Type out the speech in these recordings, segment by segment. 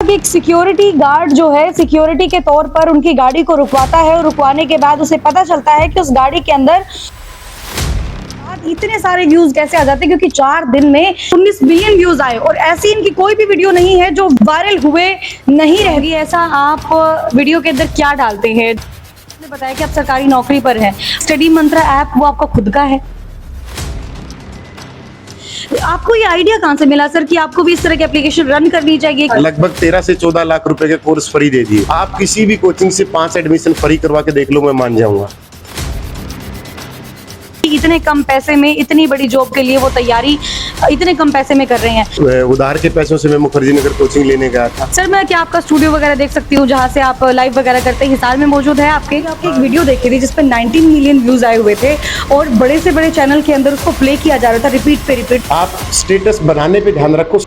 एक security guard जो है सिक्योरिटी के तौर पर उनकी गाड़ी को रुकवाता है और रुकवाने के बाद उसे पता चलता है कि उस गाड़ी के अंदर इतने सारे व्यूज कैसे आ जाते हैं, क्योंकि 4 दिन में 19 बिलियन व्यूज आए और ऐसी इनकी कोई भी वीडियो नहीं है जो वायरल हुए नहीं रह गई। ऐसा आप वीडियो के अंदर क्या डालते हैं? आपने बताया कि आप सरकारी नौकरी पर हैं, स्टडी मंत्रा ऐप वो आपका खुद का है। आपको ये आइडिया कहाँ से मिला सर कि आपको भी इस तरह की एप्लीकेशन रन करनी चाहिए? लगभग 13 से 14 लाख रुपए के कोर्स फ्री दे दिए। आप किसी भी कोचिंग से 5 एडमिशन फ्री करवा के देख लो, मैं मान जाऊंगा। इतने कम पैसे में इतनी बड़ी जॉब के लिए वो तैयारी इतने कम पैसे में कर रहे हैं। उधार के पैसों से मैं मुखर्जी नगर कोचिंग लेने गया था। सर मैं क्या आपका स्टूडियो वगैरह देख सकती हूँ जहाँ से आप लाइव वगैरह करते हैं? हिसार में मौजूद है। आपकी एक वीडियो देखी थी जिसपे 19 मिलियन व्यूज आए हुए थे और बड़े से बड़े चैनल के अंदर उसको प्ले किया जा रहा था रिपीट पे रिपीट। आप स्टेटस बनाने पे ध्यान रखो।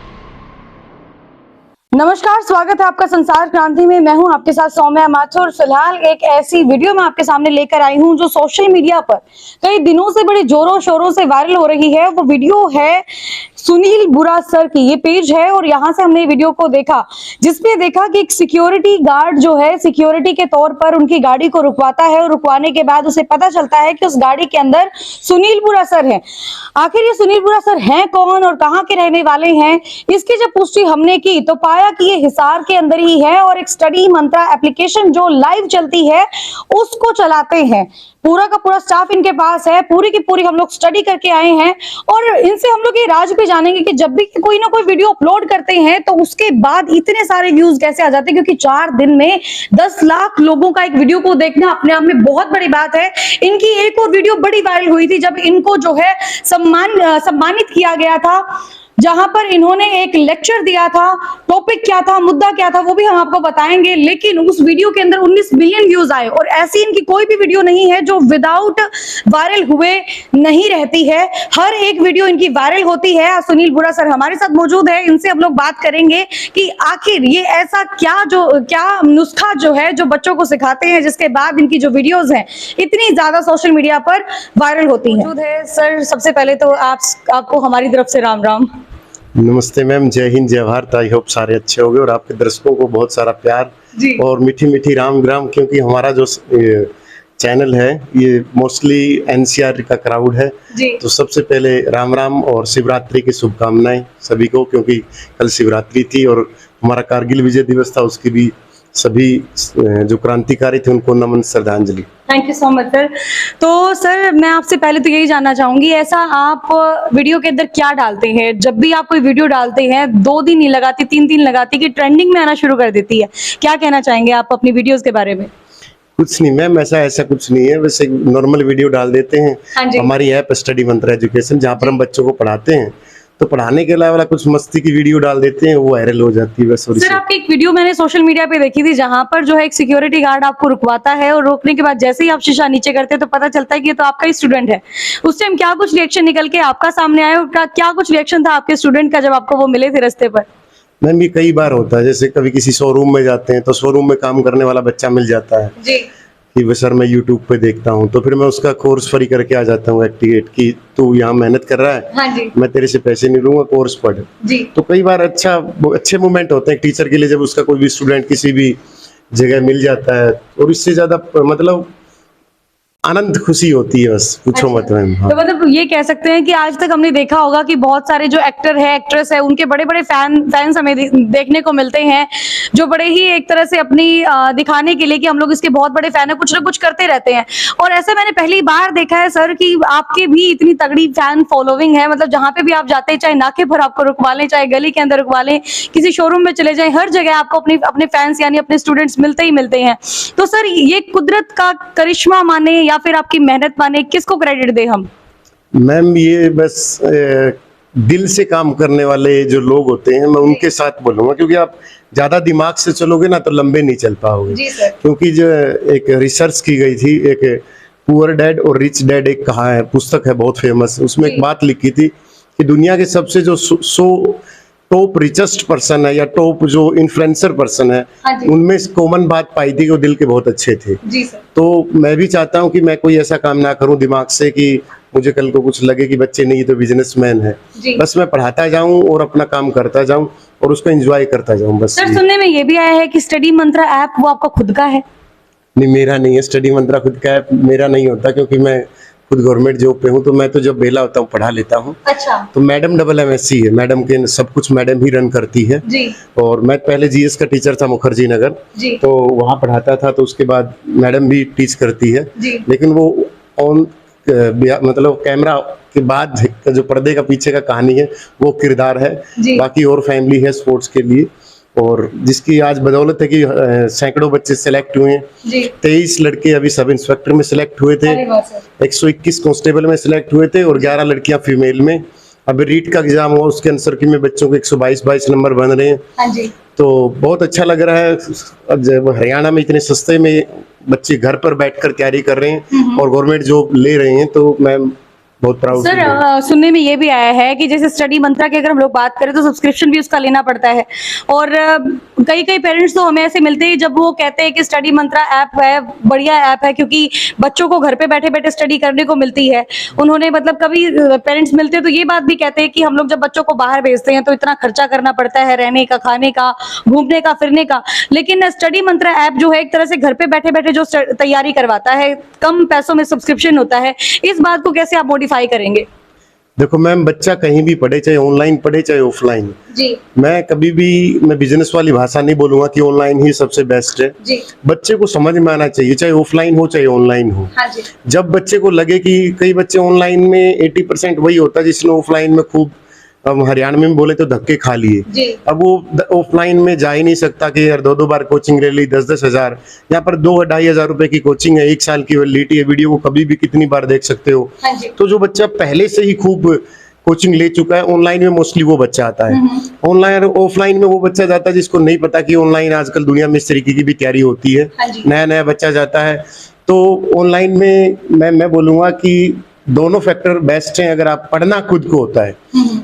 नमस्कार, स्वागत है आपका संसार क्रांति में। मैं हूं आपके साथ सौम्या माथुर। फिलहाल एक ऐसी वीडियो मैं आपके सामने लेकर आई हूं जो सोशल मीडिया पर कई दिनों से बड़े जोरों शोरों से वायरल हो रही है। वो वीडियो है सुनील बुरा सर की, ये पेज है और यहाँ से हमने वीडियो को देखा जिसमें देखा कि एक सिक्योरिटी गार्ड जो है सिक्योरिटी के तौर पर उनकी गाड़ी को रुकवाता है और रुकवाने के बाद उसे पता चलता है कि उस गाड़ी के अंदर सुनील बुरा सर है। आखिर ये सुनील बुरा सर हैं कौन और कहाँ के रहने वाले हैं, इसकी जब पुष्टि हमने की तो पाया कि ये हिसार के अंदर ही है और एक स्टडी मंत्रा एप्लीकेशन जो लाइव चलती है उसको चलाते हैं। पूरा का पूरा स्टाफ इनके पास है, पूरी की पूरी हम लोग स्टडी करके आए हैं और इनसे हम लोग ये राज भी जानेंगे कि जब भी कोई ना कोई वीडियो अपलोड करते हैं तो उसके बाद इतने सारे व्यूज कैसे आ जाते हैं, क्योंकि 4 दिन में 10 लाख लोगों का एक वीडियो को देखना अपने आप में बहुत बड़ी बात है। इनकी एक और वीडियो बड़ी वायरल हुई थी जब इनको जो है सम्मानित किया गया था, जहां पर इन्होंने एक लेक्चर दिया था। टॉपिक क्या था, मुद्दा क्या था, वो भी हम आपको बताएंगे। लेकिन उस वीडियो के अंदर 19 बिलियन व्यूज आए और ऐसी इनकी कोई भी वीडियो नहीं है जो विदाउट वायरल हुए नहीं रहती है। हर एक वीडियो इनकी वायरल होती है। सुनील बुरा सर हमारे साथ मौजूद है, इनसे हम लोग बात करेंगे कि आखिर ये ऐसा क्या नुस्खा जो है जो बच्चों को सिखाते हैं जिसके बाद इनकी जो वीडियोज हैं इतनी ज्यादा सोशल मीडिया पर वायरल होती है। सर सबसे पहले तो आपको हमारी तरफ से राम राम। नमस्ते मैम, जय हिंद जय भारत। आई होप सारे अच्छे होंगे और आपके दर्शकों को बहुत सारा प्यार और मीठी मीठी राम ग्राम, क्योंकि हमारा जो चैनल है ये मोस्टली एनसीआर का क्राउड है। तो सबसे पहले राम राम और शिवरात्रि की शुभकामनाएं सभी को, क्योंकि कल शिवरात्रि थी और हमारा कारगिल विजय दिवस था। उसकी भी सभी जो क्रांतिकारी थे उनको नमन, श्रद्धांजलि। Thank you so much sir. तो सर मैं आपसे पहले तो यही जानना चाहूंगी, ऐसा आप वीडियो के अंदर क्या डालते हैं? जब भी आप कोई वीडियो डालते हैं 2 दिन नहीं लगाती, 3 दिन लगाती कि ट्रेंडिंग में आना शुरू कर देती है। क्या कहना चाहेंगे आप अपनी वीडियोस के बारे में? कुछ नहीं मैम, ऐसा कुछ नहीं है। वैसे नॉर्मल वीडियो डाल देते हैं। हमारी ऐप स्टडी मंत्रा एजुकेशन, जहाँ पर हम बच्चों को पढ़ाते हैं, तो पढ़ाने के अलावा कुछ मस्ती की वीडियो डाल देते हैं, वो वायरल हो जाती है बस। सर आपकी एक वीडियो मैंने सोशल मीडिया पे देखी थी जहां पर जो है एक सिक्योरिटी गार्ड आपको रुकवाता है और रोकने के बाद जैसे ही आप शीशा नीचे करते हैं तो पता चलता है कि ये तो आपका ही स्टूडेंट है। उस टाइम क्या कुछ रिएक्शन निकल के आपका सामने आया, क्या कुछ रिएक्शन था आपके स्टूडेंट का जब आपको वो मिले थे रास्ते पर? मैम ये कई बार होता है, जैसे कभी किसी शोरूम में जाते हैं तो शोरूम में काम करने वाला बच्चा मिल जाता है जी कि वो सर मैं यूट्यूब पे देखता हूँ, तो फिर मैं उसका कोर्स फ्री करके आ जाता हूँ एक्टिवेट की तू यहाँ मेहनत कर रहा है। हाँ जी। मैं तेरे से पैसे नहीं लूंगा, कोर्स पढ़ जी। तो कई बार अच्छे मोमेंट होते हैं टीचर के लिए जब उसका कोई भी स्टूडेंट किसी भी जगह मिल जाता है, और इससे ज्यादा मतलब आनंद खुशी होती है, बस पूछो मत मैम। हाँ। तो मतलब ये कह सकते हैं कि आज तक हमने देखा होगा कि बहुत सारे जो एक्टर है एक्ट्रेस है उनके बड़े बड़े फैंस हमें देखने को मिलते हैं, जो बड़े ही एक तरह से अपनी दिखाने के लिए कि हम लोग इसके बहुत बड़े फैन है कुछ ना कुछ करते रहते हैं। और ऐसा मैंने पहली बार देखा है सर कि आपके भी इतनी तगड़ी फैन फॉलोइंग है। मतलब जहाँ पे भी आप जाते हैं, चाहे नाके पर आपको रुकवा लें, चाहे गली के अंदर रुकवा लें, किसी शोरूम में चले जाएं, हर जगह आपको अपने फैंस यानी अपने स्टूडेंट्स मिलते ही मिलते हैं। तो सर ये कुदरत का करिश्मा माने या फिर आपकी मेहनत माने, किसको क्रेडिट दे हम? मैम ये बस दिल से काम करने वाले जो लोग होते हैं, मैं उनके साथ बोलूंगा, क्योंकि आप ज्यादा दिमाग से चलोगे ना तो लंबे नहीं चल पाओगे। क्योंकि जो एक रिसर्च की गई थी, एक पुअर डैड और रिच डैड एक कहा है, पुस्तक है बहुत फेमस, उसमें एक बात लिखी थी कि दुनिया के सबसे जो 100 टॉप रिचेस्ट पर्सन है या टॉप जो इन्फ्लुएंसर पर्सन है, उनमें कॉमन बात पाई थी कि वो दिल के बहुत अच्छे थे। जी सर। तो मैं भी चाहता हूं कि मैं कोई ऐसा काम ना करूं दिमाग से कि मुझे कल को कुछ लगे कि बच्चे नहीं तो बिजनेसमैन है। बस मैं पढ़ाता जाऊं और अपना काम करता जाऊं और उसको एंजॉय करता जाऊं बस। सर सुनने में ये भी आया है कि स्टडी मंत्रा ऐप वो आपका खुद का है? नहीं, मेरा नहीं है। स्टडी मंत्रा खुद का ऐप मेरा नहीं होता, क्योंकि मैं खुद गवर्नमेंट जॉब पे हूँ, तो मैं तो जब बेला होता हूँ पढ़ा लेता हूँ। अच्छा तो मैडम MSc है, मैडम के सब कुछ मैडम ही रन करती है। जी और मैं पहले GS का टीचर था मुखर्जी नगर, जी तो वहाँ पढ़ाता था, तो उसके बाद मैडम भी टीच करती है। जी लेकिन वो ऑन मतलब कैमरा के बाद जो पर्दे का पीछे का कहानी है वो किरदार है, जी बाकी और फैमिली है स्पोर्ट्स के लिए, और जिसकी आज बदौलत है कि सैकड़ों बच्चे सिलेक्ट हुए हैं। जी 23 लड़के अभी सब इंस्पेक्टर में सिलेक्ट हुए थे, अरे वाह सर 121 कांस्टेबल में सिलेक्ट हुए थे और 11 लड़कियां फीमेल में। अभी रीट का एग्जाम हुआ, उसके आंसर की में बच्चों के 122 नंबर बन रहे हैं। हाँ जी तो बहुत अच्छा लग रहा है। अब जब हरियाणा में इतने सस्ते में बच्चे घर पर बैठकर तैयारी कर रहे हैं और गवर्नमेंट जॉब ले रहे हैं, तो मैं बहुत प्राउड सर सुनने में ये भी आया है कि जैसे स्टडी मंत्रा की अगर हम लोग बात करें तो सब्सक्रिप्शन भी उसका लेना पड़ता है, और कई कई पेरेंट्स तो हमें ऐसे मिलते हैं जब वो कहते हैं कि स्टडी मंत्रा ऐप है, बढ़िया ऐप है क्योंकि बच्चों को घर पे बैठे बैठे स्टडी करने को मिलती है। उन्होंने मतलब कभी पेरेंट्स मिलते हैं तो ये बात भी कहते हैं कि हम लोग जब बच्चों को बाहर भेजते हैं तो इतना खर्चा करना पड़ता है, रहने का, खाने का, घूमने का, फिरने का, लेकिन स्टडी मंत्रा ऐप जो है एक तरह से घर पे बैठे बैठे जो तैयारी करवाता है, कम पैसों में सब्सक्रिप्शन होता है, इस बात को कैसे आप मॉडिफाई करेंगे? देखो मैम, बच्चा कहीं भी पढ़े, चाहे ऑनलाइन पढ़े चाहे ऑफलाइन, जी मैं कभी भी मैं बिजनेस वाली भाषा नहीं बोलूंगा कि ऑनलाइन ही सबसे बेस्ट है। जी बच्चे को समझ में आना चाहिए, चाहे ऑफलाइन हो चाहे ऑनलाइन हो। हाँ जी जब बच्चे को लगे कि कई बच्चे ऑनलाइन में 80% वही होता है जिसने ऑफलाइन में खूब, अब हरियाणा में बोले तो धक्के खा लिए। जी अब वो ऑफलाइन में जा ही नहीं सकता कि यार 2-2 बार कोचिंग ले ली, 10-10 हजार, यहाँ पर 2-2.5 हजार रुपए की कोचिंग है, 1 साल की वैलिडिटी है, वीडियो को कभी भी कितनी बार देख सकते हो। हाँ जी तो जो बच्चा पहले से ही खूब कोचिंग ले चुका है, ऑनलाइन में मोस्टली वो बच्चा आता है। ऑनलाइन ऑफलाइन में वो बच्चा जाता है जिसको नहीं पता कि ऑनलाइन आजकल दुनिया में इस तरीके की भी तैयारी होती है, हाँ जी नया नया बच्चा जाता है। तो ऑनलाइन में मैं बोलूंगा कि दोनों फैक्टर बेस्ट हैं अगर आप पढ़ना खुद को होता है।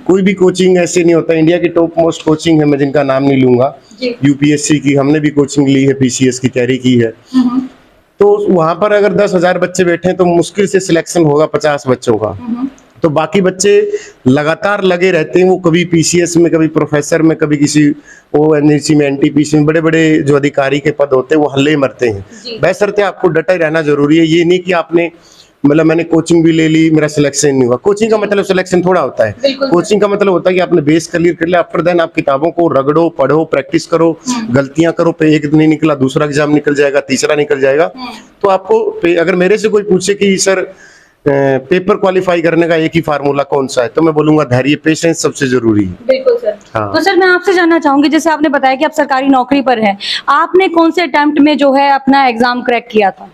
कोई भी कोचिंग ऐसे नहीं होता, इंडिया की टॉप मोस्ट कोचिंग है, मैं जिनका नाम नहीं लूंगा, जी UPSC की हमने भी कोचिंग ली है, PCS की तैयारी की है। तो वहां पर अगर 10,000 बच्चे बैठे हैं तो मुश्किल से सिलेक्शन होगा 50 बच्चों का। तो बाकी बच्चे लगातार लगे रहते हैं, वो कभी PCS में, कभी प्रोफेसर में, कभी किसी ONGC में, NTPC में, बड़े बड़े जो अधिकारी के पद होते हैं वो हल्ले मरते हैं। जी बशर्ते आपको डटे रहना जरूरी है। ये नहीं कि आपने मतलब मैंने कोचिंग भी ले ली, मेरा सिलेक्शन नहीं हुआ। कोचिंग का मतलब सिलेक्शन थोड़ा होता है। बिल्कुल कोचिंग का मतलब होता है कि आपने बेस क्लियर कर लिया, आफ्टर देन आप किताबों को रगड़ो, पढ़ो, प्रैक्टिस करो, गलतियां करो, पे एक नहीं निकला दूसरा एग्जाम निकल जाएगा, तीसरा निकल जाएगा। तो आपको अगर मेरे से कोई पूछे कि सर पेपर क्वालिफाई करने का एक ही फार्मूला कौन सा है, तो मैं बोलूंगा धैर्य, पेशेंस सबसे जरूरी है। बिल्कुल सर। हाँ। तो सर मैं आपसे जानना चाहूंगी, जैसे आपने बताया कि आप सरकारी नौकरी पर हैं, आपने कौन से अटेम्प्ट में जो है अपना एग्जाम क्रैक किया था?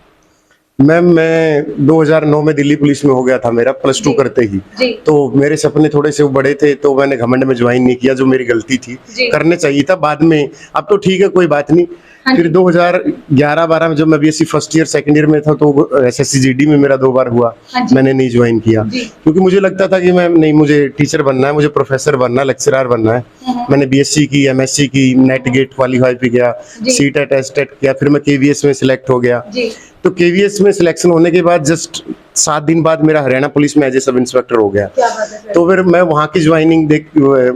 मैम मैं 2009 में दिल्ली पुलिस में हो गया था मेरा, +2 जी। करते ही। जी तो मेरे सपने थोड़े से बड़े थे, तो मैंने घमंड में ज्वाइन नहीं किया, जो मेरी गलती थी। जी। करने चाहिए था बाद में, अब तो ठीक है कोई बात नहीं। हाँ फिर 2011-12 में जब मैं BSc first year second year में था, तो SSC GD में मेरा 2 बार हुआ, हाँ जी। मैंने नहीं ज्वाइन किया, जी। क्योंकि मुझे लगता था कि मैं नहीं, मुझे टीचर बनना है, मुझे प्रोफेसर बनना है, लेक्चरर बनना है। मैंने BSc की, MSc की, नेट गेट क्वालिफाई पे गया, जी। CTET टेस्ट किया, फिर मैं KVS में सिलेक्ट हो गया। जी तो KVS में सिलेक्शन होने के बाद जस्ट 7 दिन बाद मेरा हरियाणा पुलिस में एज ए सब इंस्पेक्टर हो गया। क्या बात है सर। तो फिर मैं वहाँ की ज्वाइनिंग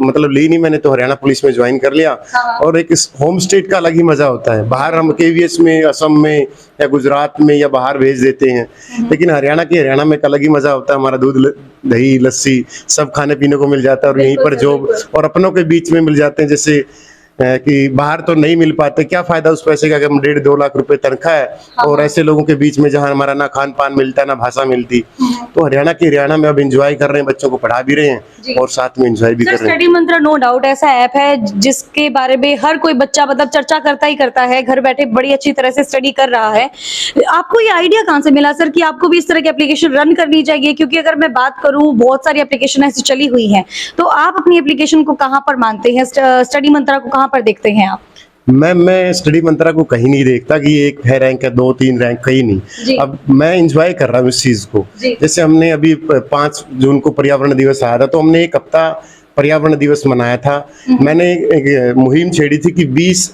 मतलब ली नहीं मैंने, तो हरियाणा पुलिस में ज्वाइन कर लिया। हाँ। और एक होम स्टेट का अलग ही मजा होता है। बाहर हम KVS में असम में या गुजरात में या बाहर भेज देते हैं, लेकिन हरियाणा में एक अलग ही मजा होता है। हमारा दूध दही लस्सी सब खाने पीने को मिल जाता है, और यहीं बिल्कुल पर सर, जॉब बिल्कुल। और अपनों के बीच में मिल जाते हैं। जैसे कि बाहर तो नहीं मिल पाते, क्या फायदा उस पैसे का कि हम 1.5-2 लाख रुपए तनख्वाह है, और ऐसे लोगों के बीच में जहां हमारा ना खान पान मिलता ना भाषा मिलती। तो हरियाणा में अब एंजॉय कर रहे हैं, बच्चों को पढ़ा भी रहे जी। हैं और साथ में एंजॉय भी सर कर रहे हैं। स्टडी मंत्रा नो डाउट ऐसा ऐप है जिसके बारे में हर कोई बच्चा मतलब चर्चा करता ही करता है, घर बैठे बड़ी अच्छी तरह से स्टडी कर रहा है। आपको ये आइडिया कहाँ से मिला सर कि आपको भी इस तरह की एप्लीकेशन रन करनी चाहिए? क्योंकि अगर मैं बात करूं, बहुत सारी एप्लीकेशन ऐसी चली हुई हैं, तो आप अपनी एप्लीकेशन को कहाँ पर मानते हैं, स्टडी मंत्रा को कहाँ पर देखते हैं आप? मैं स्टडी मंत्रा को कहीं नहीं देखता कि एक है रैंक है, 2-3 रैंक, कहीं जी। नहीं। अब मैं एंजॉय कर रहा हूँ इस चीज को। जी। जैसे हमने अभी 5 जून को पर्यावरण दिवस आया था, तो हमने 1 हफ्ता पर्यावरण दिवस मनाया था। मैंने एक मुहिम छेड़ी थी कि 20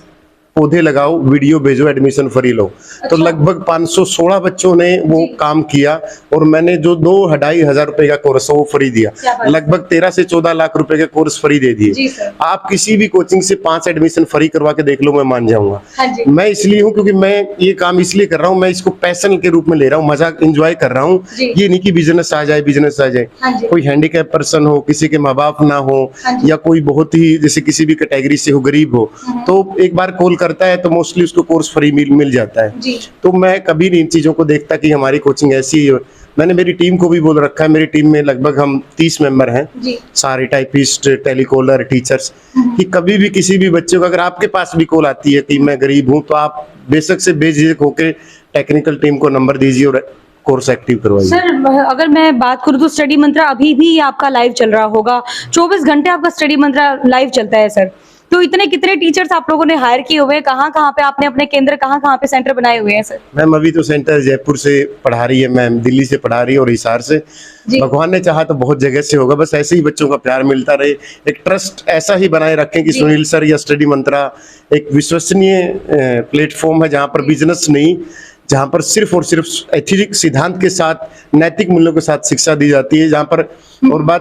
पौधे लगाओ, वीडियो भेजो, एडमिशन फ्री लो। तो लगभग 516 बच्चों ने वो काम किया और मैंने जो 2-2,500 रुपए का कोर्स वो फ्री दिया। लगभग 13 से 14 लाख रुपए के कोर्स फ्री दे दिए। आप किसी भी कोचिंग से 5 एडमिशन फ्री करवा के देख लो, मैं मान जाऊंगा। मैं इसलिए हूँ क्योंकि मैं ये काम इसलिए कर रहा हूँ, मैं इसको पैशन के रूप में ले रहा हूँ, मजाक एंजॉय कर रहा हूँ। ये नहीं कि बिजनेस आ जाए, बिजनेस आ जाए। कोई हैंडीकैप पर्सन हो, किसी के माँ बाप ना हो, या कोई बहुत ही जैसे किसी भी कैटेगरी से हो, गरीब हो, तो एक बार कॉल करता है तो मोस्टली उसको कोर्स फ्री मिल जाता है। तो मैं कभी नहीं इन चीजों को देखता कि हमारी कोचिंग ऐसी है। मैंने मेरी टीम को भी बोल रखा है, मेरी टीम में लगभग हम 30 मेंबर हैं, सारे टाइपिस्ट, टेलीकॉलर, टीचर्स, कि कभी भी किसी भी बच्चे को अगर आपके पास भी कॉल आती है कि मैं गरीब हूं, तो आप बेशक से बेझिझक होकर टेक्निकल टीम को नंबर दीजिए और कोर्स एक्टिव करवाइए। सर अगर मैं बात करूं तो स्टडी मंत्रा अभी भी आपका लाइव चल रहा होगा, 24 घंटे आपका स्टडी मंत्रा लाइव चलता है सर। तो इतने कितने टीचर्स आप लोगों ने हायर किए हुए हैं, कहाँ कहाँ पे आपने अपने केंद्र, कहाँ कहाँ पे सेंटर बनाए हुए हैं सर? मैम अभी तो सेंटर जयपुर से पढ़ा रही है मैम, दिल्ली से पढ़ा रही है और हिसार से। भगवान ने चाहा तो बहुत जगह से होगा, बस ऐसे ही बच्चों का प्यार मिलता रहे। एक ट्रस्ट ऐसा ही बनाए रखें कि सुनील सर या स्टडी मंत्रा एक विश्वसनीय प्लेटफॉर्म है, जहाँ पर बिजनेस नहीं, जहाँ पर सिर्फ और सिर्फ एथिक सिद्धांत के साथ, नैतिक मूल्यों के साथ शिक्षा दी जाती है। जहाँ पर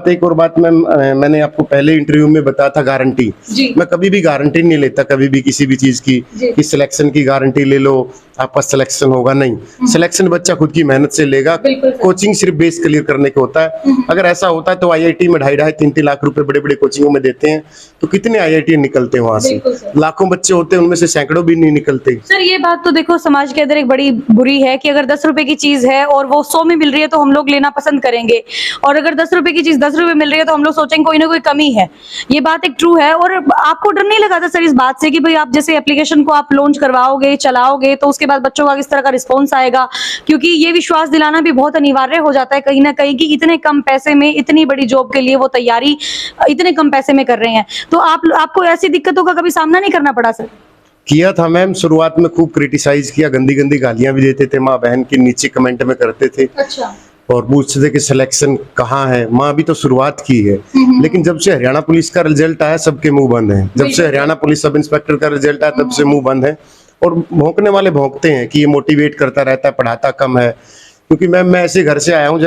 एक और बात मैंने आपको पहले इंटरव्यू में बताया था, गारंटी। मैं कभी भी गारंटी नहीं लेता, कभी भी किसी भी चीज की, कि सिलेक्शन की गारंटी ले लो आपका सिलेक्शन होगा, नहीं। सिलेक्शन बच्चा खुद की मेहनत से लेगा। कोचिंग सिर्फ बेस क्लियर करने को होता है। अगर ऐसा होता है तो आईआईटी में 2.5-3 लाख रुपए बड़े बड़े कोचिंगों में देते हैं, तो कितने आईआईटी निकलते हैं वहां से? लाखों बच्चे होते हैं, उनमें से सैकड़ों भी नहीं निकलते। सर ये बात तो देखो समाज के अंदर एक बड़ी बुरी है कि अगर 10 रुपए की चीज है और वो 100 में मिल रही है तो हम लोग लेना पसंद करेंगे, और अगर 10 रुपए की चीज 10 रुपए मिल रही है तो हम लोग सोचेंगे कोई ना कोई कमी है। ये बात एक ट्रू है। और आपको डर नहीं लगा था सर इस बात से कि भाई आप जैसे एप्लीकेशन को आप लॉन्च करवाओगे, चलाओगे, तो उसके बाद बच्चों का किस तरह का रिस्पॉन्स आएगा? क्योंकि ये विश्वास दिलाना भी बहुत अनिवार्य हो जाता है कहीं ना कहीं कि इतने कम पैसे में इतनी बड़ी जॉब के लिए वो तैयारी इतने कम पैसे में कर रहे हैं। तो आपको ऐसी दिक्कतों का कभी सामना नहीं करना पड़ा सर? किया था मैम, शुरुआत में खूब क्रिटिसाइज किया, गंदी गंदी गालियां भी देते थे, माँ बहन के नीचे कमेंट में करते थे। अच्छा। और पूछते थे कि सिलेक्शन कहाँ है। माँ अभी तो शुरुआत की है, लेकिन जब से हरियाणा पुलिस का रिजल्ट आया सबके मुंह बंद हैं। जब से हरियाणा पुलिस सब इंस्पेक्टर का रिजल्ट आया तब से मुंह बंद है। और भौंकने वाले भौंकते हैं कि ये मोटिवेट करता रहता है, पढ़ाता कम है। क्योंकि मैं ऐसे घर से आया हूँ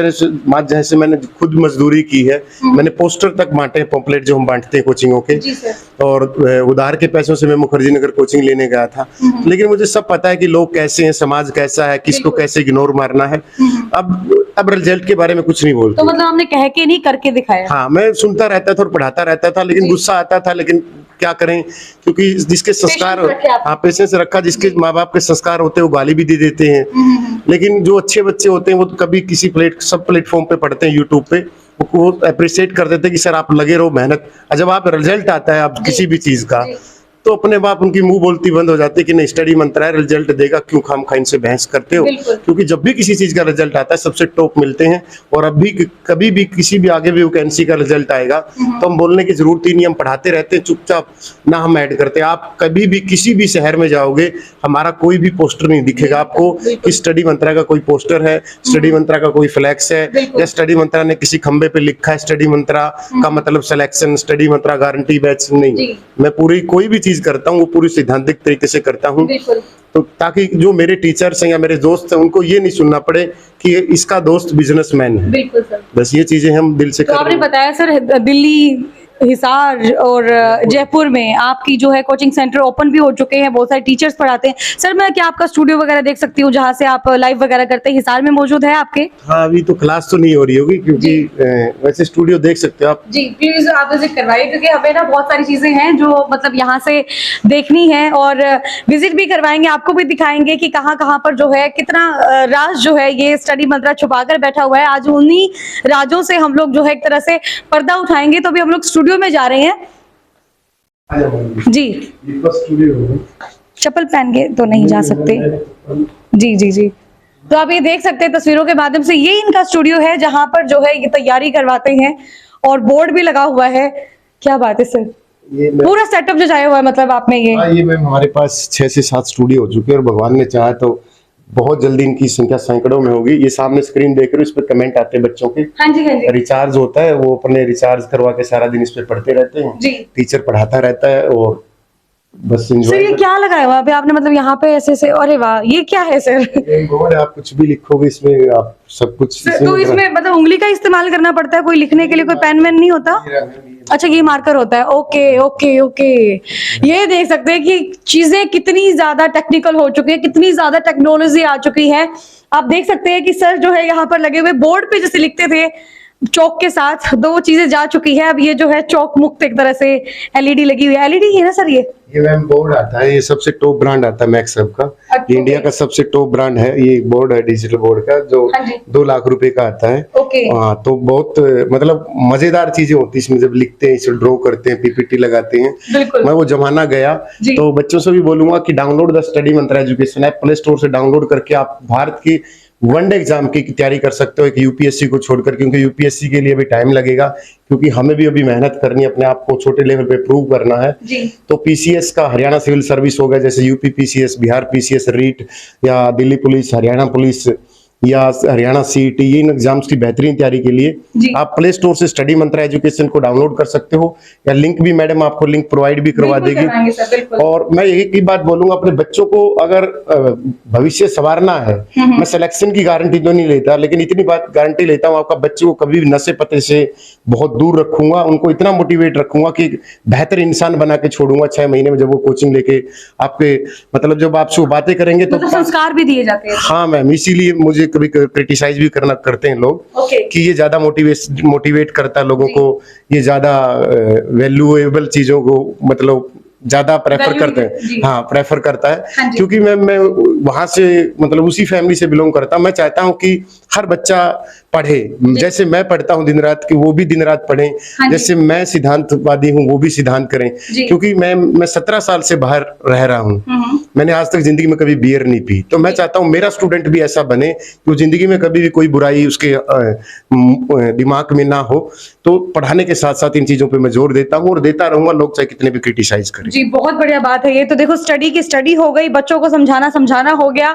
जैसे मैंने खुद मजदूरी की है। मैंने पोस्टर तक बांटे हैं, पॉम्पलेट जो हम बांटते हैं कोचिंगों के, और उधार के पैसों से मैं मुखर्जी नगर कोचिंग लेने गया था। लेकिन मुझे सब पता है कि लोग कैसे हैं, समाज कैसा है, किसको कैसे इग्नोर मारना है। अब रिजल्ट के बारे में कुछ नहीं बोलते। तो मतलब आपने कह के नहीं करके दिखाया? हाँ, मैं सुनता रहता था और पढ़ाता रहता था, लेकिन गुस्सा आता था। लेकिन क्या करें, क्योंकि जिसके संस्कार, हाँ पेशेंस रखा, जिसके माँ बाप के संस्कार होते हैं वो गाली भी दे देते हैं। लेकिन जो अच्छे बच्चे होते हैं वो तो कभी किसी सब प्लेटफॉर्म पे पढ़ते हैं, यूट्यूब पे, वो अप्रिशिएट कर देते हैं कि सर आप लगे रहो, मेहनत। जब आप रिजल्ट आता है आप किसी भी चीज का, तो अपने बाप उनकी मुंह बोलती बंद हो जाती है कि नहीं, स्टडी मंत्रा है, रिजल्ट देगा, क्यों खामखा इनसे बहस करते हो। क्योंकि जब भी किसी चीज का रिजल्ट आता है सबसे टॉप मिलते हैं। और अभी कभी भी किसी भी आगे भी वैकेंसी का रिजल्ट आएगा तो हम बोलने की जरूरत ही नहीं, हम पढ़ाते रहते हैं चुपचाप, ना हम ऐड करते। आप कभी भी किसी भी शहर में जाओगे, हमारा कोई भी पोस्टर नहीं दिखेगा आपको कि स्टडी मंत्रा का कोई पोस्टर है, स्टडी मंत्रा का कोई फ्लैक्स है, या स्टडी मंत्रा ने किसी खंबे पे लिखा है स्टडी मंत्रा का मतलब सिलेक्शन, स्टडी मंत्रा गारंटी बैच। नहीं, मैं पूरी कोई भी चीज करता हूँ वो पूरी सिद्धांतिक तरीके से करता हूँ। तो ताकि जो मेरे टीचर्स हैं या मेरे दोस्त हैं उनको ये नहीं सुनना पड़े कि इसका दोस्त बिजनेसमैन है। बिल्कुल सर। बस ये चीजें हम दिल से कर रहे हैं। आपने बताया सर दिल्ली, हिसार और जयपुर में आपकी जो है कोचिंग सेंटर ओपन भी हो चुके हैं, बहुत सारे टीचर्स पढ़ाते हैं। सर मैं क्या आपका स्टूडियो वगैरह देख सकती हूँ जहाँ से आप लाइव वगैरह करते हैं? हिसार में मौजूद है आपके? हाँ, अभी तो क्लास तो नहीं हो रही होगी, क्योंकि वैसे स्टूडियो देख सकते हो आप। जी प्लीज आप विजिट करवाइए, क्योंकि हमें ना बहुत सारी चीजें हैं जो मतलब यहाँ से देखनी है, और विजिट भी करवाएंगे, आपको भी दिखाएंगे कि कहाँ कहाँ पर जो है कितना राज जो है ये स्टडी मंत्रा छुपा कर बैठा हुआ है। आज उन्हीं राजों से हम लोग जो है एक तरह से पर्दा उठाएंगे। तो अभी हम लोग स्टूडियो में जा रहे हैं जी। चप्पल पहन के तो नहीं जा सकते। जी जी जी। तो आप ये देख सकते हैं तस्वीरों के माध्यम से, ये इनका स्टूडियो है जहां पर जो है ये तैयारी करवाते हैं, और बोर्ड भी लगा हुआ है। क्या बात है सर, ये पूरा सेटअप जो चाहे हुआ है मतलब आप में ये मैम हमारे पास 6 से 7 स्टूडियो हो चुके हैं, और भगवान ने चाहा तो बहुत जल्दी इनकी संख्या सैकड़ों में होगी। ये सामने स्क्रीन देख रहे हो, इस पे कमेंट आते हैं बच्चों के। हाँ जी, हाँ जी। रिचार्ज होता है, वो अपने रिचार्ज करवा के सारा दिन इस पे पढ़ते रहते हैं। टीचर पढ़ाता रहता है, और बस सर एंजॉय ये क्या लगाया हुआ है अभी आपने, मतलब यहाँ पे ऐसे ऐसे, अरे वाह ये क्या है सर? बोर्ड, आप कुछ भी लिखोगे इसमें, आप सब कुछ तो इसमें मतलब उंगली का इस्तेमाल करना पड़ता है कोई लिखने के लिए, कोई पेन वेन नहीं होता? अच्छा ये मार्कर होता है, ओके ओके ओके। ये देख सकते हैं कि चीजें कितनी ज्यादा टेक्निकल हो चुकी है, कितनी ज्यादा टेक्नोलॉजी आ चुकी है। आप देख सकते हैं कि सर जो है यहाँ पर लगे हुए बोर्ड पे जैसे लिखते थे चौक के साथ, दो चीजें जा चुकी है। अब ये जो है चौक मुक्त एक तरह से एलईडी लगी हुई है। एलईडी है ना सर ये मैम बोर्ड आता है, ये सबसे टॉप ब्रांड आता है मैक्सअप का। ये इंडिया का सबसे टॉप ब्रांड है, ये बोर्ड है डिजिटल बोर्ड का, जो 2 लाख रुपए का आता है। हाँ, तो बहुत मतलब मजेदार चीजें होती है इसमें, जब लिखते हैं, इसे ड्रॉ करते हैं, पीपीटी लगाते हैं। मैं वो जमाना गया, तो बच्चों से भी बोलूंगा कि download the study Mantra education app, play store से डाउनलोड करके आप भारत की वनडे एग्जाम की तैयारी कर सकते हो, एक यूपीएससी को छोड़कर, क्योंकि यूपीएससी के लिए भी टाइम लगेगा, क्योंकि हमें भी अभी मेहनत करनी है, अपने आप को छोटे लेवल पे प्रूव करना है। तो पीसीएस का हरियाणा सिविल सर्विस हो गया, जैसे UP PCS, Bihar PCS, REET, या दिल्ली पुलिस, हरियाणा पुलिस, या हरियाणा सीईटी, ये इन एग्जाम्स की बेहतरीन तैयारी के लिए आप प्ले स्टोर से स्टडी मंत्रा एजुकेशन को डाउनलोड कर सकते हो, या लिंक भी मैडम आपको लिंक प्रोवाइड भी करवा देगी। और मैं एक ही बात बोलूंगा, अपने बच्चों को अगर भविष्य संवारना है, मैं सिलेक्शन की गारंटी तो नहीं लेता, लेकिन इतनी बात गारंटी लेता हूँ, आपका बच्चे को कभी भी नशे पते से बहुत दूर रखूंगा, उनको इतना मोटिवेट रखूंगा कि बेहतर इंसान बना के छोड़ूंगा 6 महीने में, जब वो कोचिंग लेके आपके मतलब जब आपसे वो बातें करेंगे तो संस्कार भी दिए जाते हैं। हाँ मैम, इसीलिए मुझे कभी क्रिटिसाइज भी करते हैं लोग कि ये ज्यादा मोटिवेट करता है लोगों को, ये ज्यादा वैल्यूएबल चीजों को मतलब ज्यादा प्रेफर करते हैं। हाँ, प्रेफर करता है, क्योंकि मैं वहां से मतलब उसी फैमिली से बिलोंग करता हूं। मैं चाहता हूं कि हर बच्चा पढ़े, जैसे मैं पढ़ता हूं दिन रात, कि वो भी दिन रात पढ़े, जैसे मैं सिद्धांतवादी हूं वो भी सिद्धांत करें, क्योंकि मैं 17 साल से बाहर रह रहा हूं, मैंने आज तक जिंदगी में कभी बियर नहीं पी, तो मैं चाहता हूं मेरा स्टूडेंट भी ऐसा बने कि जिंदगी में कभी भी कोई बुराई उसके दिमाग में ना हो। तो पढ़ाने के साथ साथ इन चीजों पे मैं जोर देता हूं और देता रहूंगा, लोग चाहे कितने भी क्रिटिसाइज करें। जी बहुत बढ़िया बात है ये तो। देखो स्टडी की स्टडी हो गई, बच्चों को समझाना हो गया,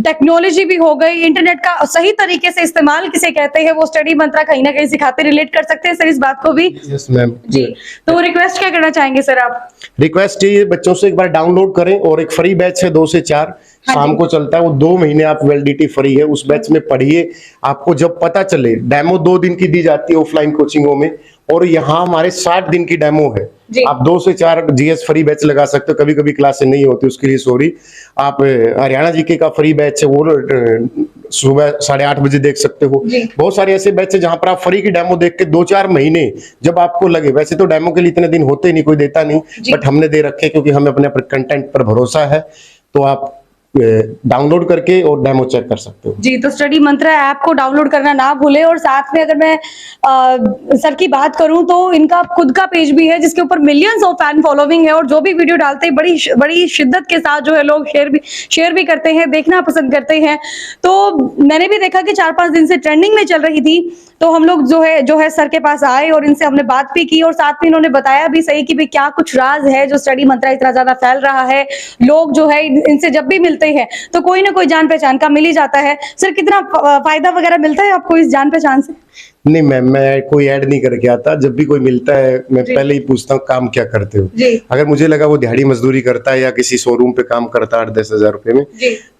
टेक्नोलॉजी भी हो गई, इंटरनेट का सही तरीके से इस्तेमाल किसे कहते हैं वो स्टडी मंत्रा कहीं ना कहीं सिखाते, रिलेट कर सकते हैं सर इस बात को भी। यस मैम जी, तो रिक्वेस्ट क्या करना चाहेंगे सर आप? रिक्वेस्ट ये बच्चों से एक बार डाउनलोड करें, और एक फ्री बैच है 2 से 4 शाम को चलता है, वो 2 महीने आप वैलिडिटी फ्री है, उस बैच में पढ़िए। आपको जब पता चले, डेमो 2 दिन की दी जाती है ऑफलाइन कोचिंगों में, और यहाँ हमारे 60 दिन की डेमो है। आप 2 से 4 जीएस फ्री बैच लगा सकते हो, कभी कभी क्लासें नहीं होती, उसके लिए सॉरी। आप हरियाणा जीके का फ्री बैच है, वो सुबह 8:30 बजे देख सकते हो। बहुत सारे ऐसे बैच है जहां पर आप फ्री की डेमो देख के 2-4 महीने जब आपको लगे, वैसे तो डेमो के लिए इतने दिन होते नहीं, कोई देता नहीं, बट हमने दे रखे क्योंकि हमें अपने कंटेंट पर भरोसा है, तो आप डाउनलोड करके और डेमो चेक कर सकते हो। जी, तो स्टडी मंत्रा ऐप को डाउनलोड करना ना भूले। और साथ में अगर मैं सर की बात करूं तो इनका खुद का पेज भी है जिसके ऊपर मिलियंस ऑफ फैन फॉलोइंग है, और जो भी वीडियो डालते हैं बड़ी शिद्दत के साथ जो है लोग शेयर भी करते हैं, देखना पसंद करते हैं। तो मैंने भी देखा कि 4-5 दिन से ट्रेंडिंग में चल रही थी, तो हम लोग जो है सर के पास आए और इनसे हमने बात भी की, और साथ में इन्होंने बताया भी सही कि भाई क्या कुछ राज है जो स्टडी मंत्रा इतना ज्यादा फैल रहा है। लोग जो है इनसे जब भी मिलते हैं तो कोई ना कोई जान पहचान का मिल ही जाता है। सर कितना फायदा वगैरह मिलता है आपको इस जान पहचान से? नहीं मैम, मैं कोई ऐड नहीं करके आता, जब भी कोई मिलता है मैं पहले ही पूछता हूँ काम क्या करते हो। अगर मुझे लगा वो दिहाड़ी मजदूरी करता है या किसी शोरूम पे काम करता है 8-10 हजार रुपए में,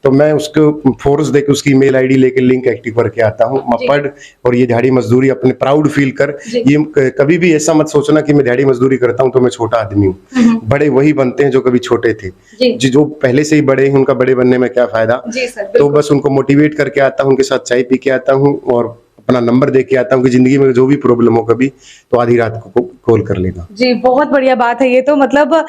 तो मैं उसको फोर्स देके उसकी ईमेल आईडी लेके लिंक एक्टिव करके आता हूँ। मैं पढ़ और ये दिहाड़ी मजदूरी अपने प्राउड फील कर, ये कभी भी ऐसा मत सोचना कि मैं दिहाड़ी मजदूरी करता हूँ तो मैं छोटा आदमी हूँ। बड़े वही बनते हैं जो कभी छोटे थे, जो पहले से ही बड़े हैं, उनका बड़े बनने में क्या फायदा। तो बस उनको मोटिवेट करके आता हूँ, उनके साथ चाय पी के आता हूँ और अपना नंबर दे के आता हूँ कि जिंदगी में जो भी प्रॉब्लम हो कभी तो आधी रात को कॉल कर लेना। जी बहुत बढ़िया बात है ये तो। मतलब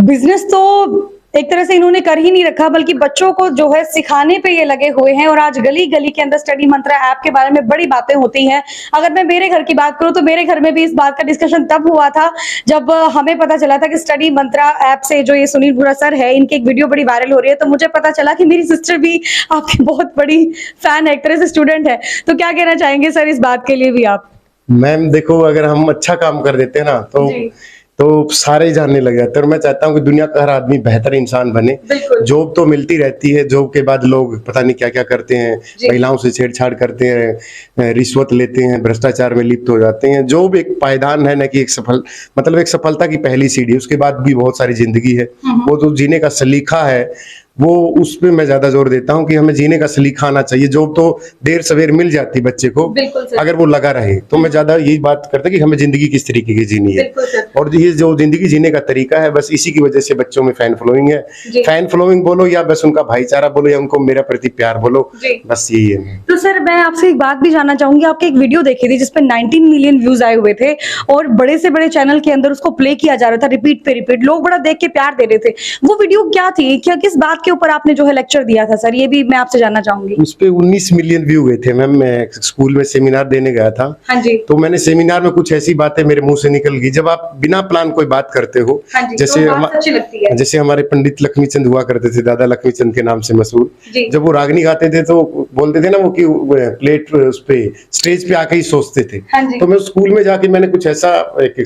बिजनेस तो एक तरह से इन्होंने कर ही नहीं रखा, बल्कि बच्चों को जो है सिखाने पे ये लगे हुए हैं। और आज गली गली के अंदर स्टडी मंत्रा ऐप के बारे में बड़ी बातें होती हैं। अगर मैं मेरे घर की बात करूं तो मेरे घर में भी इस बात का डिस्कशन तब हुआ था जब हमें पता चला था कि स्टडी मंत्रा ऐप से जो ये सुनील बुरा सर है, इनकी एक वीडियो बड़ी वायरल हो रही है। तो मुझे पता चला कि मेरी सिस्टर भी आपकी बहुत बड़ी फैन है, एक तरह से स्टूडेंट है। तो क्या कहना चाहेंगे सर इस बात के लिए भी आप? मैम देखो, अगर हम अच्छा काम कर देते हैं ना तो तो सारे जानने लग जाते हैं। और मैं चाहता हूँ कि दुनिया का हर आदमी बेहतर इंसान बने। जॉब तो मिलती रहती है, जॉब के बाद लोग पता नहीं क्या क्या करते हैं, महिलाओं से छेड़छाड़ करते हैं, रिश्वत लेते हैं, भ्रष्टाचार में लिप्त हो जाते हैं। जॉब एक पायदान है, न कि एक एक सफलता की पहली सीढ़ी। उसके बाद भी बहुत सारी जिंदगी है, वो जो जीने का सलीका है वो उस पे मैं ज्यादा जोर देता हूँ कि हमें जीने का सलीका आना चाहिए। जॉब तो देर सवेर मिल जाती बच्चे को, अगर वो लगा रहे। तो मैं ज्यादा यही बात करता कि हमें जिंदगी किस तरीके की जीनी है, और ये जो जिंदगी जीने का तरीका है, बस इसी की वजह से बच्चों में फैन फॉलोइंग है। फैन फॉलोइंग बोलो या बस उनका भाईचारा बोलो या उनको मेरा प्रति प्यार बोलो, बस यही है। तो सर मैं आपसे एक बात भी जानना चाहूंगी, आपकी एक वीडियो देखी थी जिसपे 19 मिलियन व्यूज आए हुए थे और बड़े से बड़े चैनल के अंदर उसको प्ले किया जा रहा था रिपीट पे रिपीट, लोग बड़ा देख के प्यार दे रहे थे। वो वीडियो क्या थी, क्या किस बात के ऊपर आपने जो है लेक्चर दिया था सर, ये भी मैं आपसे जानना चाहूंगी। उस पे 19 मिलियन व्यू गए थे मैम। मैं स्कूल में सेमिनार देने गया था। हाँ जी। तो मैंने सेमिनार में कुछ ऐसी बातें मेरे मुंह से निकल गई, जब आप बिना प्लान कोई बात करते हो। हाँ जी, जैसे तो बात अच्छी लगती है। जैसे हमारे पंडित लक्ष्मीचंद हुआ करते थे, दादा लक्ष्मीचंद के नाम से मशहूर। जब वो रागनी गाते थे तो बोलते थे ना वो कि प्लेट उस पे स्टेज पे आके ही सोचते थे। हाँ जी। तो मैं स्कूल में जाके मैंने कुछ ऐसा एक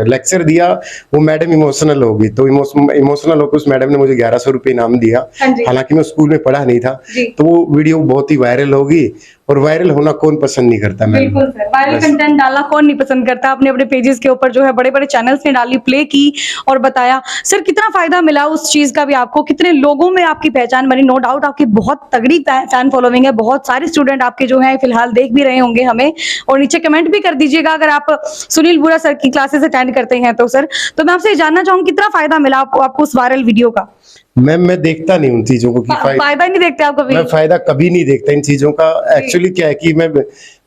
लेक्चर दिया, वो मैडम इमोशनल हो गई। तो इमोशनल होकर उस मैडम ने मुझे 1100 रुपये इनाम दिया। हालांकि मैं स्कूल में पढ़ा नहीं था। तो वो वीडियो बहुत ही वायरल होगी, और वायरल होना कौन पसंद नहीं करता। बिल्कुल सर, वायरल कंटेंट डालना कौन नहीं पसंद करता। आपने अपने पेजेस के ऊपर जो है बड़े बड़े चैनल्स ने डाली, प्ले की और बताया। सर कितना फायदा मिला उस चीज का भी आपको, कितने लोगों में आपकी पहचान बनी। नो डाउट आपकी बहुत तगड़ी फैन फॉलोइंग है, बहुत सारे स्टूडेंट आपके जो है फिलहाल देख भी रहे होंगे हमें, और नीचे कमेंट भी कर दीजिएगा अगर आप सुनील बुरा सर की क्लासेस अटेंड करते हैं तो। सर तो मैं आपसे जानना चाहूंगी कितना फायदा मिला आपको उस वायरल वीडियो का। मैं देखता नहीं उन चीजों को, फायदा नहीं देखते आप कभी? मैं फायदा कभी नहीं देखता इन चीजों का। एक्चुअली क्या है कि मैं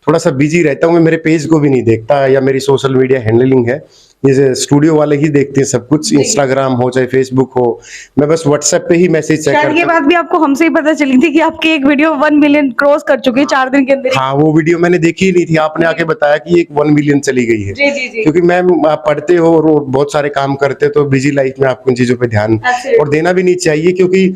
थोड़ा सा बिजी रहता हूँ, मैं मेरे पेज को भी नहीं देखता, या मेरी सोशल मीडिया हैंडलिंग है ये स्टूडियो वाले ही देखते हैं सब कुछ, इंस्टाग्राम हो चाहे फेसबुक हो। मैं बस व्हाट्सएप पे ही मैसेज चेक करता हूं। ये बात भी आपको हमसे ही पता चली थी कि आपकी एक वीडियो 1 मिलियन क्रॉस कर चुकी है 4 दिन के अंदर। हाँ, वो वीडियो मैंने देखी ही नहीं थी, आपने आके बताया कि एक 1 मिलियन चली गई है। जी। क्योंकि मैम आप पढ़ते हो और बहुत सारे काम करते हो, तो बिजी लाइफ में आपको इन चीजों पे ध्यान और देना भी नहीं चाहिए। क्योंकि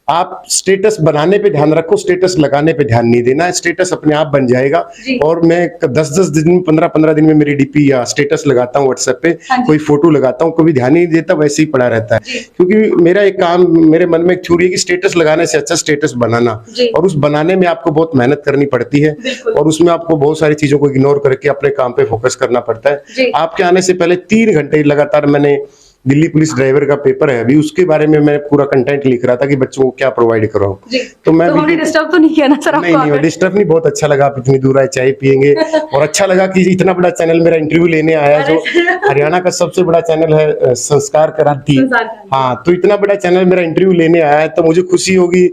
आप स्टेटस बनाने पे ध्यान रखो, स्टेटस लगाने पे ध्यान नहीं देना। स्टेटस अपने आप बन जाएगा। और मैं 10-10 दिन 15-15 दिन में मेरी डीपी या स्टेटस लगाता हूँ व्हाट्सएप पे, कोई फोटो लगाता हूँ, कभी ध्यान नहीं देता, वैसे ही पड़ा रहता है। क्योंकि मेरा एक काम, मेरे मन में एक थ्योरी है कि स्टेटस लगाने से अच्छा स्टेटस बनाना, और उस बनाने में आपको बहुत मेहनत करनी पड़ती है, और उसमें आपको बहुत सारी चीजों को इग्नोर करके अपने काम पे फोकस करना पड़ता है। आपके आने से पहले 3 घंटे लगातार मैंने दिल्ली पुलिस ड्राइवर का पेपर है अभी, उसके बारे में मैं पूरा कंटेंट लिख रहा था कि बच्चों को क्या प्रोवाइड कराऊं। तो मैं तो डिस्टर्ब तो नहीं किया ना सर आपको? नहीं, डिस्टर्ब नहीं, बहुत अच्छा लगा। आप इतनी दूर आए, चाय पियेंगे, और अच्छा लगा कि इतना बड़ा चैनल मेरा इंटरव्यू लेने आया, जो हरियाणा का सबसे बड़ा चैनल है संस्कार क्रांति। हाँ, तो इतना बड़ा चैनल मेरा इंटरव्यू लेने आया है, तो मुझे खुशी होगी,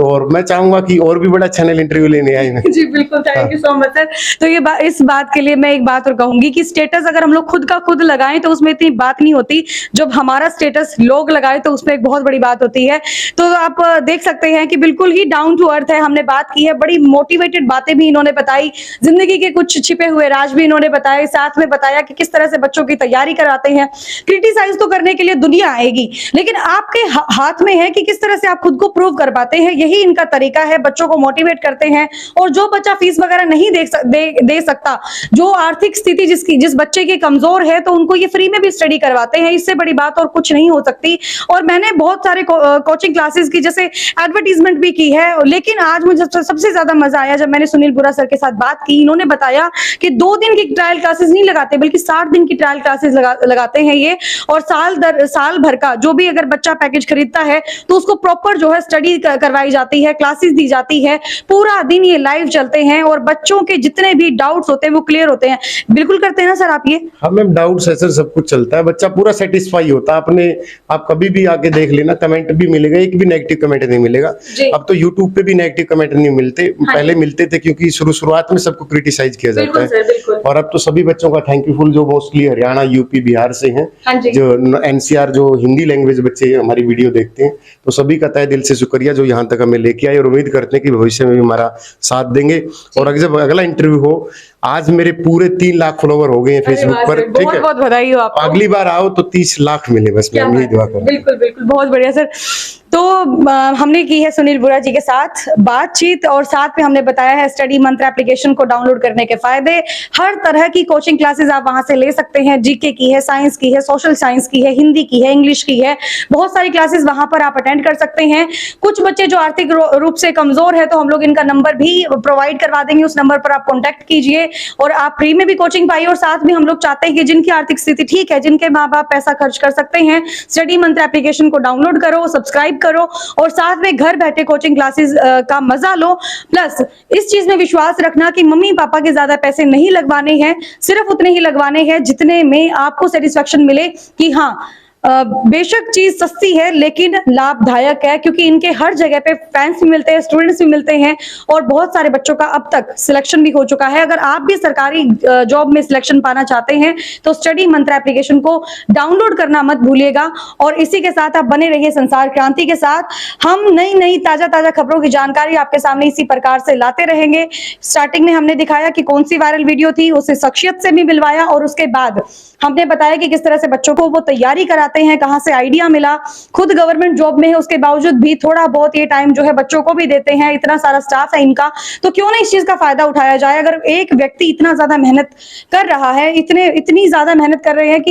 और मैं चाहूंगा कि और भी बड़ा चैनल इंटरव्यू लेने आए। जी बिल्कुल, thank you so much sir. तो ये इस बात के लिए मैं एक बात और कहूंगी कि स्टेटस अगर हम लोग खुद का खुद लगाएं तो उसमें इतनी बात नहीं होती, जब हमारा स्टेटस लोग लगाए तो उसमें एक बहुत बड़ी बात होती है। तो आप देख सकते हैं कि बिल्कुल ही डाउन टू अर्थ है, हमने बात की है, बड़ी मोटिवेटेड बातें भी इन्होंने बताई, जिंदगी के कुछ छिपे हुए राज भी इन्होंने बताए, साथ में बताया कि किस तरह से बच्चों की तैयारी कराते हैं। क्रिटिसाइज तो करने के लिए दुनिया आएगी, लेकिन आपके हाथ में है कि किस तरह से आप खुद को प्रूव कर पाते हैं। यही इनका तरीका है, बच्चों को मोटिवेट करते हैं। और जो बच्चा फीस वगैरह नहीं दे सकता, जो आर्थिक स्थिति जिस बच्चे की कमजोर है, तो उनको ये फ्री में भी स्टडी करवाते हैं। इससे बड़ी बात और कुछ नहीं हो सकती। और मैंने बहुत सारे कोचिंग क्लासेस की जैसे एडवर्टीजमेंट भी की है, लेकिन आज मुझे सबसे ज्यादा मजा आया जब मैंने सुनील बुरा सर के साथ बात की। इन्होंने बताया कि 2 दिन की ट्रायल क्लासेस नहीं लगाते, बल्कि 60 दिन की ट्रायल क्लासेस लगाते हैं ये, और साल भर का जो भी अगर बच्चा पैकेज खरीदता है तो उसको प्रॉपर जो है स्टडी करवाई जाती है, क्लासेस दी जाती है, पूरा दिन ये लाइव चलते हैं, और बच्चों के जितने भी डाउट्स होते हैं वो क्लियर होते हैं। बिल्कुल करते हैं ना सर आप ये? हाँ मैम, डाउट सेशन सब कुछ चलता है, बच्चा पूरा सेटिस्फाई होता है। आप कभी भी आके देख लेना, कमेंट भी मिलेगा, एक भी नेगेटिव कमेंट नहीं मिलेगा। अब तो यूट्यूब पे भी नेगेटिव कमेंट नहीं मिलते, पहले मिलते थे, क्योंकि शुरुआत में सबको क्रिटिसाइज किया जाता है। और अब तो सभी बच्चों का थैंक्यूफुल, जो मोस्टली हरियाणा, यूपी, बिहार से हैं, जो एनसीआर, जो हिंदी लैंग्वेज बच्चे हमारी वीडियो देखते हैं, तो सभी का तहे दिल से शुक्रिया जो यहाँ तक हमें लेके आए, और उम्मीद करते हैं कि भविष्य में भी हमारा साथ देंगे। और जब अगला इंटरव्यू हो, आज मेरे पूरे 3 लाख फॉलोवर हो गए हैं फेसबुक पर, ठीक है? बहुत बधाई हो आपको। अगली बार आओ तो 30 लाख मिले, बस मैं यही दुआ करूं। बिल्कुल बिल्कुल, बहुत बढ़िया सर। तो हमने की है सुनील बुरा जी के साथ बातचीत और साथ में हमने बताया है स्टडी मंत्र एप्लीकेशन को डाउनलोड करने के फायदे। हर तरह की कोचिंग क्लासेस आप वहां से ले सकते हैं। जीके की है, साइंस की है, सोशल साइंस की है, हिंदी की है, इंग्लिश की है, बहुत सारी क्लासेस वहां पर आप अटेंड कर सकते हैं। कुछ बच्चे जो आर्थिक रूप से कमजोर है तो हम लोग इनका नंबर भी प्रोवाइड करवा देंगे, उस नंबर पर आप कॉन्टेक्ट कीजिए और आप फ्री में भी कोचिंग पाइए। और साथ में हम लोग चाहते हैं कि जिनकी आर्थिक स्थिति ठीक है, जिनके माँ बाप पैसा खर्च कर सकते हैं, स्टडी मंत्र एप्लीकेशन को डाउनलोड करो, सब्सक्राइब करो और साथ में घर बैठे कोचिंग क्लासेस का मजा लो। प्लस इस चीज में विश्वास रखना कि मम्मी पापा के ज्यादा पैसे नहीं लगवाने हैं, सिर्फ उतने ही लगवाने हैं जितने में आपको सेटिस्फेक्शन मिले कि हाँ बेशक चीज सस्ती है लेकिन लाभदायक है, क्योंकि इनके हर जगह पे फैंस भी मिलते हैं, स्टूडेंट्स भी मिलते हैं और बहुत सारे बच्चों का अब तक सिलेक्शन भी हो चुका है। अगर आप भी सरकारी जॉब में सिलेक्शन पाना चाहते हैं तो स्टडी मंत्र एप्लीकेशन को डाउनलोड करना मत भूलिएगा। और इसी के साथ आप बने रहिए संसार क्रांति के साथ। हम नई नई ताजा खबरों की जानकारी आपके सामने इसी प्रकार से लाते रहेंगे। स्टार्टिंग में हमने दिखाया कि कौन सी वायरल वीडियो थी, उसे शख्सियत से भी मिलवाया और उसके बाद हमने बताया कि किस तरह से बच्चों को वो तैयारी कराते हैं, कहां से आइडिया मिला। खुद गवर्नमेंट जॉब में है उसके बावजूद भी थोड़ा बहुत ये टाइम जो है बच्चों को भी देते हैं, इतना सारा स्टाफ है इनका, तो क्यों ना इस चीज का फायदा उठाया जाए। अगर एक व्यक्ति इतना ज्यादा मेहनत कर रहा है, इतनी ज्यादा मेहनत कर रहे हैं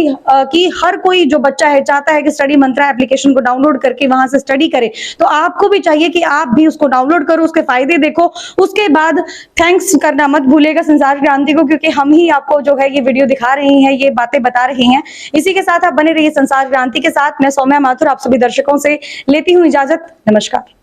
कि हर कोई जो बच्चा है चाहता है कि स्टडी मंत्र एप्लीकेशन को डाउनलोड करके वहां से स्टडी करे, तो आपको भी चाहिए कि आप भी उसको डाउनलोड करो, उसके फायदे देखो, उसके बाद थैंक्स करना मत भूलिएगा संसार क्रांति को, क्योंकि हम ही आपको जो है ये वीडियो दिखा रही हैं, ये बातें बता रही हैं। इसी के साथ आप बने रहिए संसार क्रांति के साथ। मैं सौम्या माथुर आप सभी दर्शकों से लेती हूं इजाजत। नमस्कार।